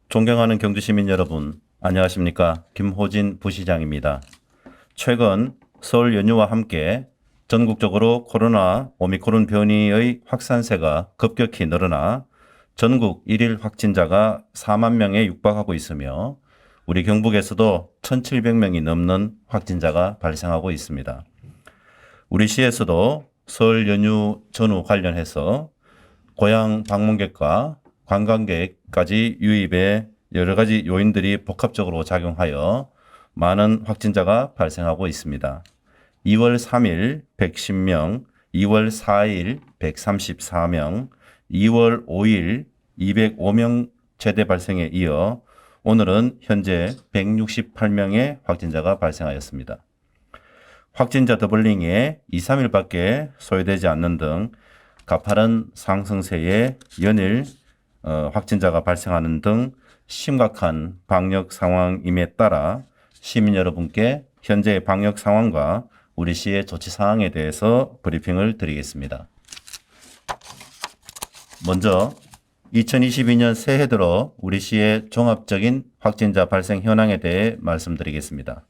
존경하는 경주시민 여러분, 안녕하십니까? 김호진 부시장입니다. 최근 설 연휴와 함께 전국적으로 코로나 오미크론 변이의 확산세가 급격히 늘어나 전국 일일 확진자가 4만 명에 육박하고 있으며 우리 경북에서도 1,700명이 넘는 확진자가 발생하고 있습니다. 우리 시에서도 설 연휴 전후 관련해서 고향 방문객과 관광객까지 유입에 여러 가지 요인들이 복합적으로 작용하여 많은 확진자가 발생하고 있습니다. 2월 3일 110명, 2월 4일 134명, 2월 5일 205명 최대 발생에 이어 오늘은 현재 168명의 확진자가 발생하였습니다. 확진자 더블링에 2, 3일밖에 소요되지 않는 등 가파른 상승세에 연일 확진자가 발생하는 등 심각한 방역 상황임에 따라 시민 여러분께 현재의 방역 상황과 우리 시의 조치 사항에 대해서 브리핑을 드리겠습니다. 먼저 2022년 새해 들어 우리 시의 종합적인 확진자 발생 현황에 대해 말씀드리겠습니다.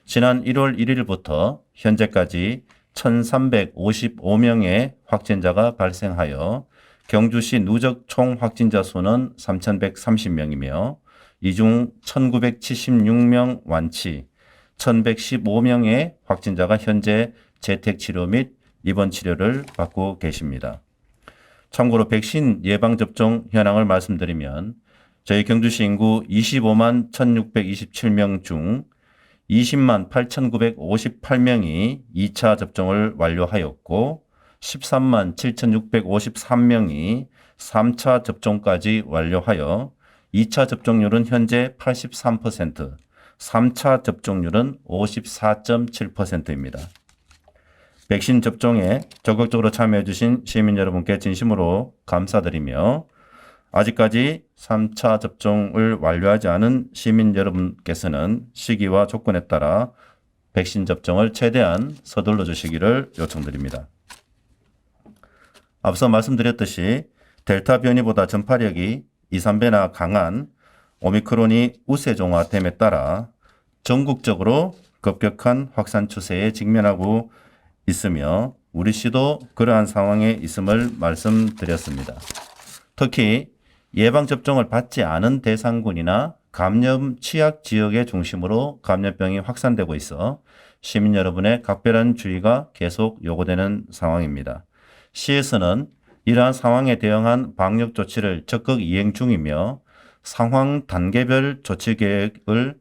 지난 1월 1일부터 현재까지 1,355명의 확진자가 발생하여 경주시 누적 총 확진자 수는 3,130명이며 이 중 1,976명 완치, 1,115명의 확진자가 현재 재택치료 및 입원 치료를 받고 계십니다. 참고로 백신 예방접종 현황을 말씀드리면 저희 경주시 인구 25만 1,627명 중 20만 8,958명이 2차 접종을 완료하였고 13만 7,653명이 3차 접종까지 완료하여 2차 접종률은 현재 83%, 3차 접종률은 54.7%입니다. 백신 접종에 적극적으로 참여해 주신 시민 여러분께 진심으로 감사드리며 아직까지 3차 접종을 완료하지 않은 시민 여러분께서는 시기와 조건에 따라 백신 접종을 최대한 서둘러 주시기를 요청드립니다. 앞서 말씀드렸듯이 델타 변이보다 전파력이 2, 3배나 강한 오미크론이 우세종화됨에 따라 전국적으로 급격한 확산 추세에 직면하고 있으며 우리 시도 그러한 상황에 있음을 말씀드렸습니다. 특히 예방접종을 받지 않은 대상군이나 감염 취약 지역의 중심으로 감염병이 확산되고 있어 시민 여러분의 각별한 주의가 계속 요구되는 상황입니다. 시에서는 이러한 상황에 대응한 방역 조치를 적극 이행 중이며 상황 단계별 조치 계획을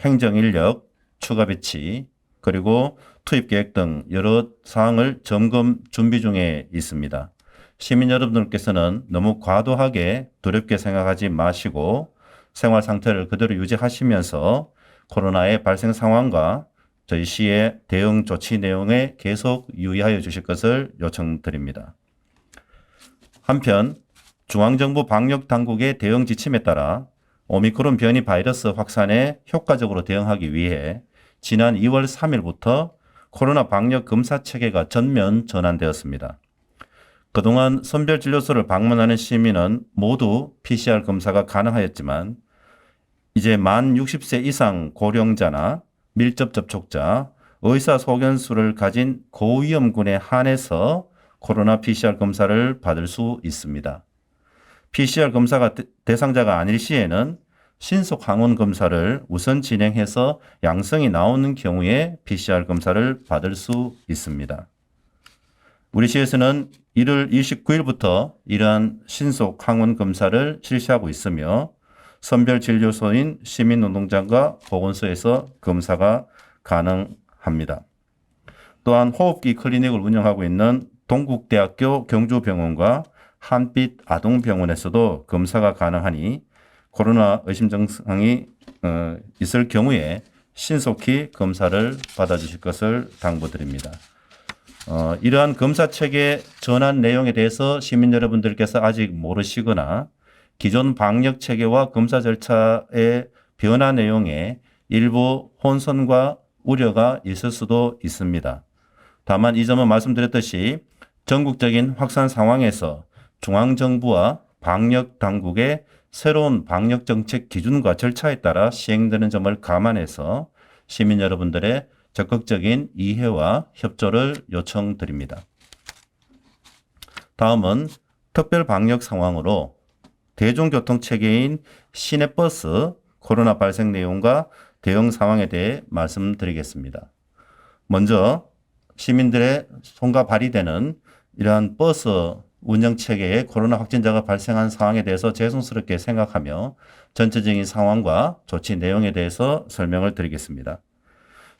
행정인력 추가 배치 그리고 투입 계획 등 여러 사항을 점검 준비 중에 있습니다. 시민 여러분들께서는 너무 과도하게 두렵게 생각하지 마시고 생활 상태를 그대로 유지하시면서 코로나의 발생 상황과 저희 시의 대응 조치 내용에 계속 유의하여 주실 것을 요청드립니다. 한편 중앙정부 방역당국의 대응 지침에 따라 오미크론 변이 바이러스 확산에 효과적으로 대응하기 위해 지난 2월 3일부터 코로나 방역 검사 체계가 전면 전환되었습니다. 그동안 선별진료소를 방문하는 시민은 모두 PCR 검사가 가능하였지만 이제 만 60세 이상 고령자나 밀접 접촉자, 의사소견서를 가진 고위험군에 한해서 코로나 PCR 검사를 받을 수 있습니다. PCR 검사가 대상자가 아닐 시에는 신속 항원 검사를 우선 진행해서 양성이 나오는 경우에 PCR 검사를 받을 수 있습니다. 우리 시에서는 1월 29일부터 이러한 신속 항원 검사를 실시하고 있으며 선별진료소인 시민운동장과 보건소에서 검사가 가능합니다. 또한 호흡기 클리닉을 운영하고 있는 동국대학교 경주병원과 한빛 아동병원에서도 검사가 가능하니 코로나 의심 증상이 있을 경우에 신속히 검사를 받아주실 것을 당부드립니다. 이러한 검사 체계 전환 내용에 대해서 시민 여러분들께서 아직 모르시거나 기존 방역 체계와 검사 절차의 변화 내용에 일부 혼선과 우려가 있을 수도 있습니다. 다만 이 점은 말씀드렸듯이 전국적인 확산 상황에서 중앙정부와 방역 당국의 새로운 방역정책 기준과 절차에 따라 시행되는 점을 감안해서 시민 여러분들의 적극적인 이해와 협조를 요청드립니다. 다음은 특별 방역 상황으로 대중교통체계인 시내버스 코로나 발생 내용과 대응 상황에 대해 말씀드리겠습니다. 먼저 시민들의 손과 발이 되는 이러한 버스 운영체계에 코로나 확진자가 발생한 상황에 대해서 죄송스럽게 생각하며 전체적인 상황과 조치 내용에 대해서 설명을 드리겠습니다.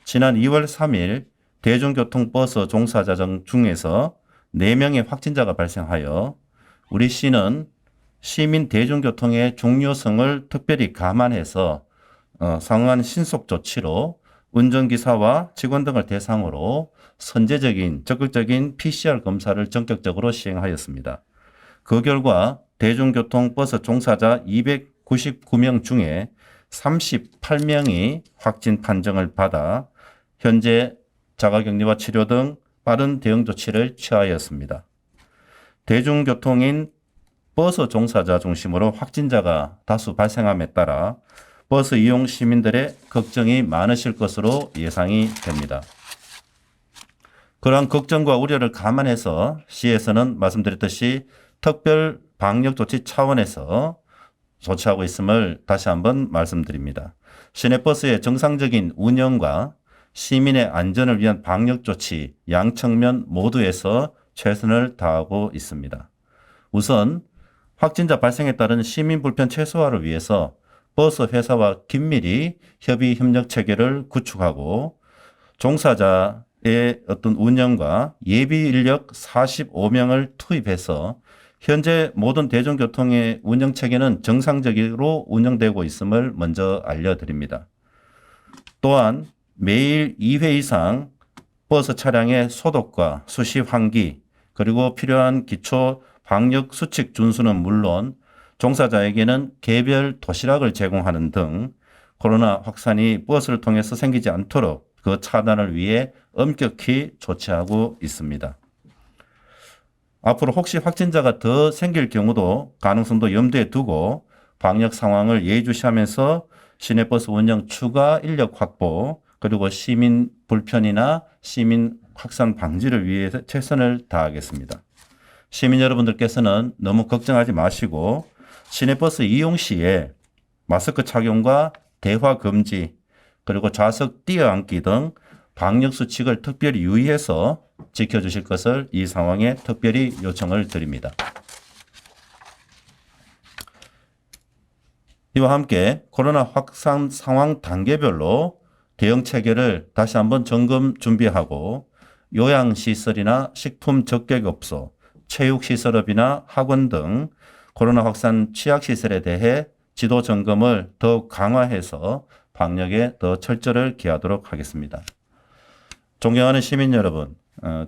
지난 2월 3일 대중교통버스 종사자 중에서 4명의 확진자가 발생하여 우리 시는 시민 대중교통의 중요성을 특별히 감안해서 상응한 신속 조치로 운전기사와 직원 등을 대상으로 선제적인 적극적인 PCR 검사를 전격적으로 시행하였습니다. 그 결과 대중교통버스 종사자 299명 중에 38명이 확진 판정을 받아 현재 자가격리와 치료 등 빠른 대응 조치를 취하였습니다. 대중교통인 버스 종사자 중심으로 확진자가 다수 발생함에 따라 버스 이용 시민들의 걱정이 많으실 것으로 예상이 됩니다. 그러한 걱정과 우려를 감안해서 시에서는 말씀드렸듯이 특별 방역 조치 차원에서 조치하고 있음을 다시 한번 말씀드립니다. 시내버스의 정상적인 운영과 시민의 안전을 위한 방역 조치 양측면 모두에서 최선을 다하고 있습니다. 우선 확진자 발생에 따른 시민 불편 최소화를 위해서 버스 회사와 긴밀히 협의 협력 체계를 구축하고 종사자의 어떤 운영과 예비 인력 45명을 투입해서 현재 모든 대중교통의 운영 체계는 정상적으로 운영되고 있음을 먼저 알려드립니다. 또한 매일 2회 이상 버스 차량의 소독과 수시 환기 그리고 필요한 기초 방역 수칙 준수는 물론 종사자에게는 개별 도시락을 제공하는 등 코로나 확산이 버스를 통해서 생기지 않도록 그 차단을 위해 엄격히 조치하고 있습니다. 앞으로 혹시 확진자가 더 생길 경우도 가능성도 염두에 두고 방역 상황을 예의주시하면서 시내버스 운영 추가 인력 확보 그리고 시민 불편이나 시민 확산 방지를 위해서 최선을 다하겠습니다. 시민 여러분들께서는 너무 걱정하지 마시고 시내버스 이용 시에 마스크 착용과 대화 금지 그리고 좌석 뛰어앉기 등 방역 수칙을 특별히 유의해서 지켜주실 것을 이 상황에 특별히 요청을 드립니다. 이와 함께 코로나 확산 상황 단계별로 대응 체계를 다시 한번 점검 준비하고 요양시설이나 식품 접객업소, 체육시설업이나 학원 등 코로나 확산 취약시설에 대해 지도 점검을 더욱 강화해서 방역에 더 철저를 기하도록 하겠습니다. 존경하는 시민 여러분,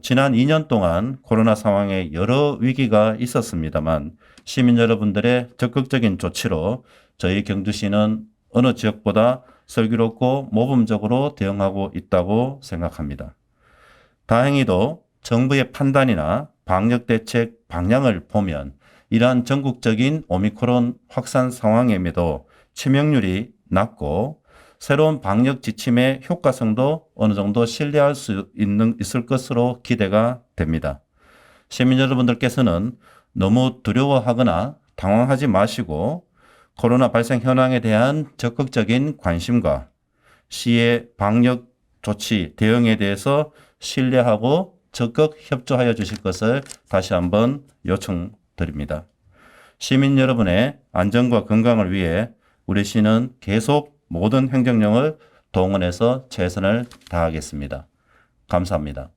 지난 2년 동안 코로나 상황에 여러 위기가 있었습니다만 시민 여러분들의 적극적인 조치로 저희 경주시는 어느 지역보다 슬기롭고 모범적으로 대응하고 있다고 생각합니다. 다행히도 정부의 판단이나 방역대책 방향을 보면 이러한 전국적인 오미크론 확산 상황임에도 치명률이 낮고 새로운 방역 지침의 효과성도 어느 정도 신뢰할 수 있을 것으로 기대가 됩니다. 시민 여러분들께서는 너무 두려워하거나 당황하지 마시고 코로나 발생 현황에 대한 적극적인 관심과 시의 방역 조치 대응에 대해서 신뢰하고 적극 협조하여 주실 것을 다시 한번 요청드립니다. 시민 여러분의 안전과 건강을 위해 우리 시는 계속 모든 행정력을 동원해서 최선을 다하겠습니다. 감사합니다.